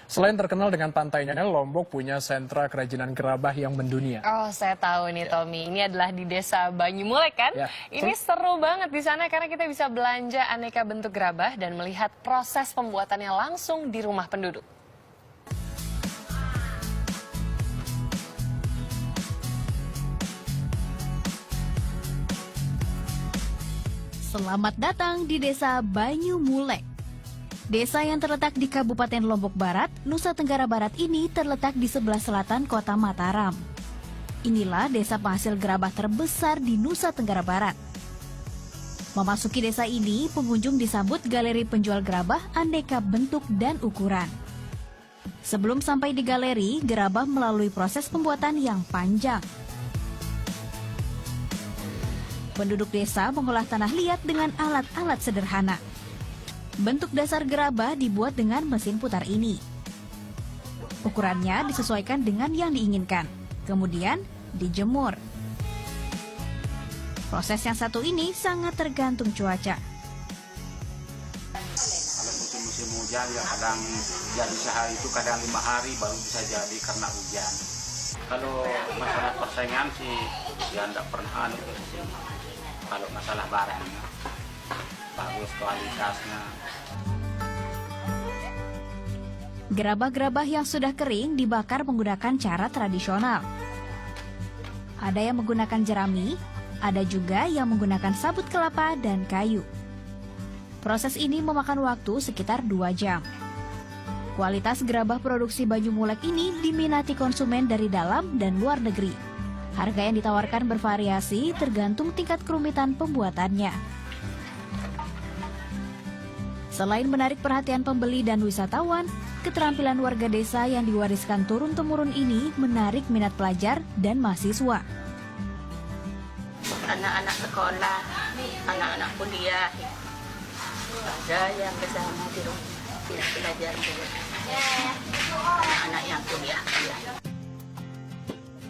Selain terkenal dengan pantainya, Lombok punya sentra kerajinan gerabah yang mendunia. Oh, saya tahu nih Tommy. Ini adalah di Desa Banyumulek kan? Ya. Ini seru banget di sana karena kita bisa belanja aneka bentuk gerabah dan melihat proses pembuatannya langsung di rumah penduduk. Selamat datang di Desa Banyumulek. Desa yang terletak di Kabupaten Lombok Barat, Nusa Tenggara Barat ini terletak di sebelah selatan kota Mataram. Inilah desa penghasil gerabah terbesar di Nusa Tenggara Barat. Memasuki desa ini, pengunjung disambut galeri penjual gerabah aneka bentuk dan ukuran. Sebelum sampai di galeri, gerabah melalui proses pembuatan yang panjang. Penduduk desa mengolah tanah liat dengan alat-alat sederhana. Bentuk dasar gerabah dibuat dengan mesin putar ini. Ukurannya disesuaikan dengan yang diinginkan, kemudian dijemur. Proses yang satu ini sangat tergantung cuaca. Kalau musim hujan ya kadang jadi sehari itu kadang 5 hari baru bisa jadi karena hujan. Kalau masalah persaingan sih ya enggak pernah anu sih. Kalau masalah barangnya bagus kualitasnya. Gerabah-gerabah yang sudah kering dibakar menggunakan cara tradisional. Ada yang menggunakan jerami, ada juga yang menggunakan sabut kelapa dan kayu. Proses ini memakan waktu sekitar 2 jam. Kualitas gerabah produksi Banyumulek ini diminati konsumen dari dalam dan luar negeri. Harga yang ditawarkan bervariasi tergantung tingkat kerumitan pembuatannya. Selain menarik perhatian pembeli dan wisatawan, keterampilan warga desa yang diwariskan turun-temurun ini menarik minat pelajar dan mahasiswa. Anak-anak sekolah, anak-anak kuliah, ada yang ke sana di rumah, belajar dulu. Anak-anak yang kuliah.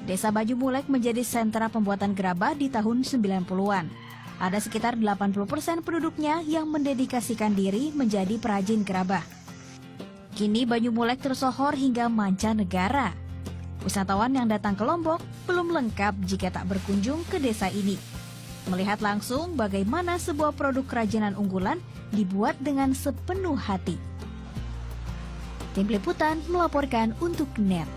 Desa Banyumulek menjadi sentra pembuatan gerabah di tahun 90-an. Ada sekitar 80% penduduknya yang mendedikasikan diri menjadi perajin gerabah. Kini Banyumulek tersohor hingga mancanegara. Wisatawan yang datang ke Lombok belum lengkap jika tak berkunjung ke desa ini. Melihat langsung bagaimana sebuah produk kerajinan unggulan dibuat dengan sepenuh hati. Tim Liputan melaporkan untuk NET.